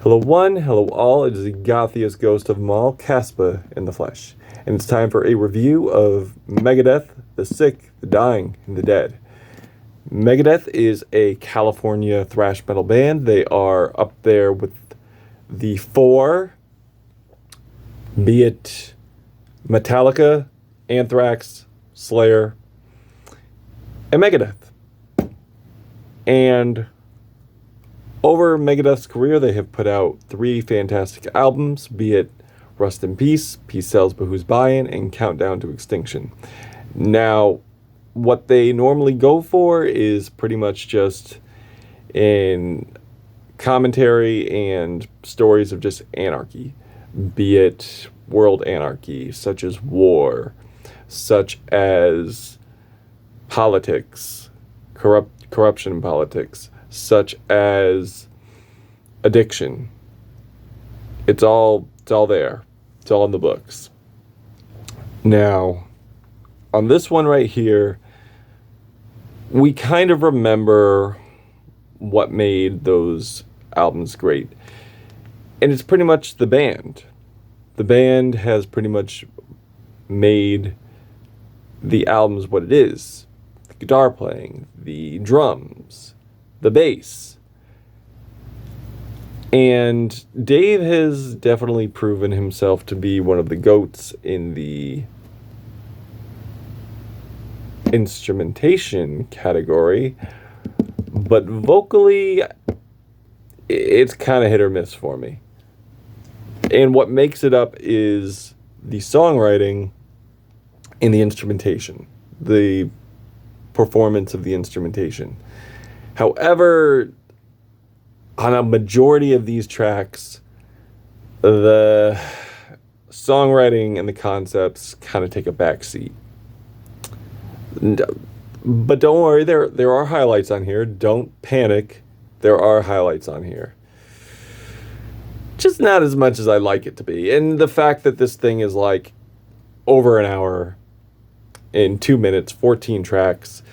Hello one, hello all, it is the gothiest ghost of them all, Caspa in the flesh. And it's time for a review of Megadeth, the Sick, the Dying, and the Dead. Megadeth is a California thrash metal band. They are up there with the four, be it Metallica, Anthrax, Slayer, and Megadeth. And over Megadeth's career, they have put out 3 fantastic albums, be it Rust in Peace, Peace Sells But Who's Buying, and Countdown to Extinction. Now, what they normally go for is pretty much just in commentary and stories of just anarchy, be it world anarchy, such as war, such as politics, corruption in politics, such as addiction. It's all there. It's all in the books. Now, on this one right here, we kind of remember what made those albums great. And it's pretty much the band. The band has pretty much made the albums what it is. The guitar playing, the drums, the bass. And Dave has definitely proven himself to be one of the GOATs in the instrumentation category, but vocally it's kind of hit or miss for me. And what makes it up is the songwriting and the instrumentation, the performance of the instrumentation. However, on a majority of these tracks, the songwriting and the concepts kind of take a back seat. But don't worry, there are highlights on here. Don't panic. There are highlights on here. Just not as much as I'd like it to be. And the fact that this thing is like over an hour in 2 minutes, 14 tracks,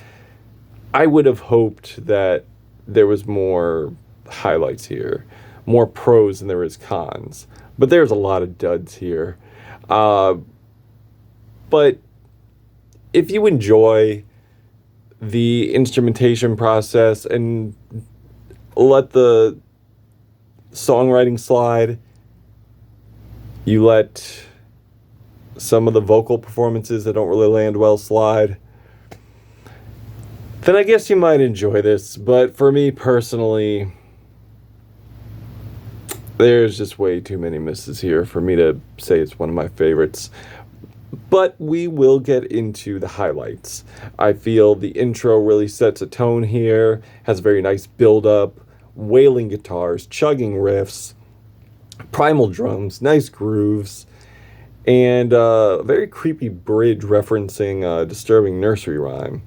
I would have hoped that there was more highlights here, more pros than there is cons. But there's a lot of duds here. But if you enjoy the instrumentation process and let the songwriting slide, you let some of the vocal performances that don't really land well slide, then I guess you might enjoy this. But for me personally, there's just way too many misses here for me to say it's one of my favorites. But we will get into the highlights. I feel the intro really sets a tone here, has a very nice build-up, wailing guitars, chugging riffs, primal drums, nice grooves, and a very creepy bridge referencing a disturbing nursery rhyme.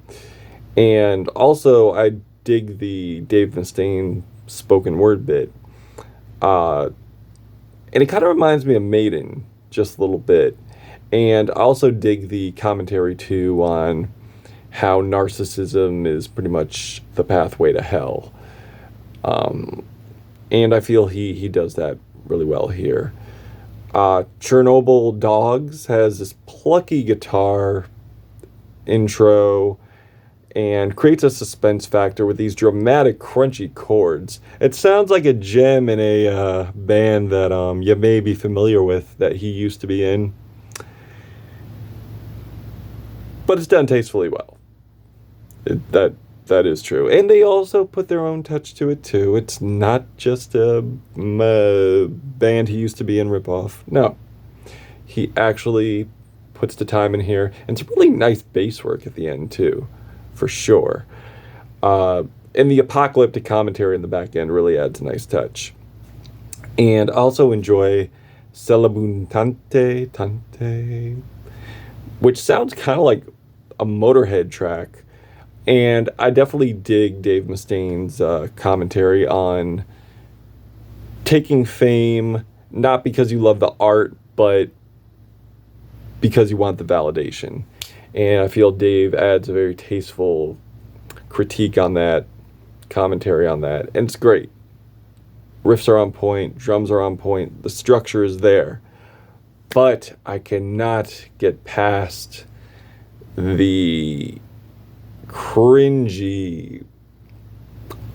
And also, I dig the Dave Mustaine spoken word bit. And it kind of reminds me of Maiden, just a little bit. And I also dig the commentary, too, on how narcissism is pretty much the pathway to hell. And I feel he does that really well here. Chernobyl Dogs has this plucky guitar intro and creates a suspense factor with these dramatic, crunchy chords. It sounds like a gem in a band that you may be familiar with that he used to be in. But it's done tastefully well. That is true. And they also put their own touch to it, too. It's not just a band he used to be in ripoff. No. He actually puts the time in here. And it's really nice bass work at the end, too. For sure. And the apocalyptic commentary in the back end really adds a nice touch. And I also enjoy Celebutante, which sounds kind of like a Motorhead track. And I definitely dig Dave Mustaine's commentary on taking fame, not because you love the art, but because you want the validation. And I feel Dave adds a very tasteful critique on that, commentary on that, and it's great. Riffs are on point, drums are on point, the structure is there. But I cannot get past the cringy,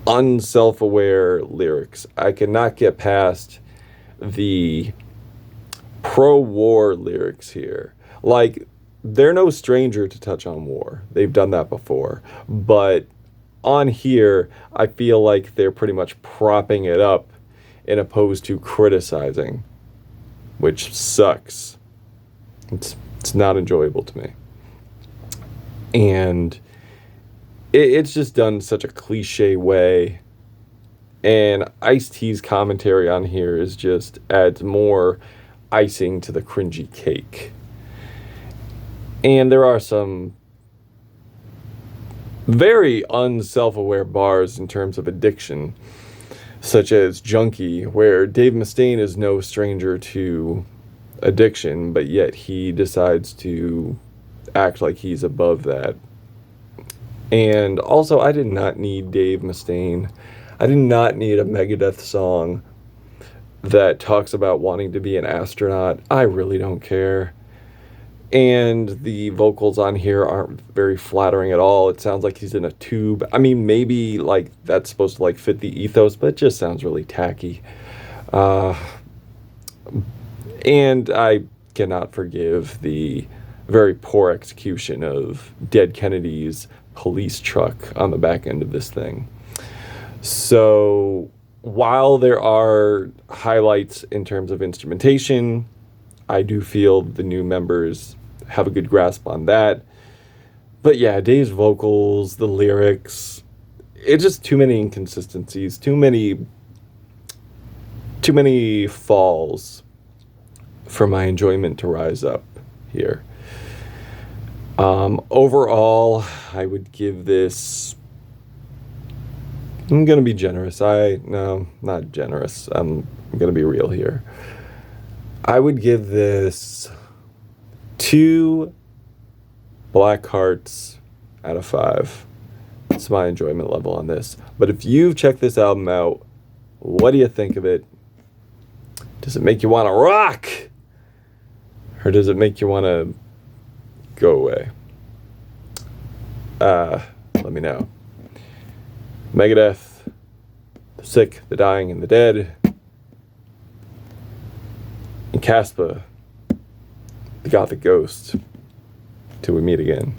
unself-aware lyrics. I cannot get past the pro-war lyrics here. Like, they're no stranger to touch on war. They've done that before. But on here, I feel like they're pretty much propping it up in opposed to criticizing, which sucks. It's not enjoyable to me. And it's just done in such a cliche way. And Ice-T's commentary on here is just adds more icing to the cringy cake. And there are some very unself-aware bars in terms of addiction, such as Junkie, where Dave Mustaine is no stranger to addiction, but yet he decides to act like he's above that. And also, I did not need Dave Mustaine. I did not need a Megadeth song that talks about wanting to be an astronaut. I really don't care. And the vocals on here aren't very flattering at all. It sounds like he's in a tube. I mean, maybe like that's supposed to like fit the ethos, but it just sounds really tacky. And I cannot forgive the very poor execution of Dead Kennedy's police truck on the back end of this thing. So while there are highlights in terms of instrumentation, I do feel the new members have a good grasp on that. But yeah, Dave's vocals, the lyrics, it's just too many inconsistencies, too many falls for my enjoyment to rise up here. Overall, I would give this... I'm going to be generous. No, not generous. I'm going to be real here. I would give this 2 black hearts out of 5. That's my enjoyment level on this. But if you've checked this album out, what do you think of it? Does it make you want to rock? Or does it make you want to go away? Let me know. Megadeth, the sick, the dying, and the dead. And Caspa, the gothic ghost. Till we meet again.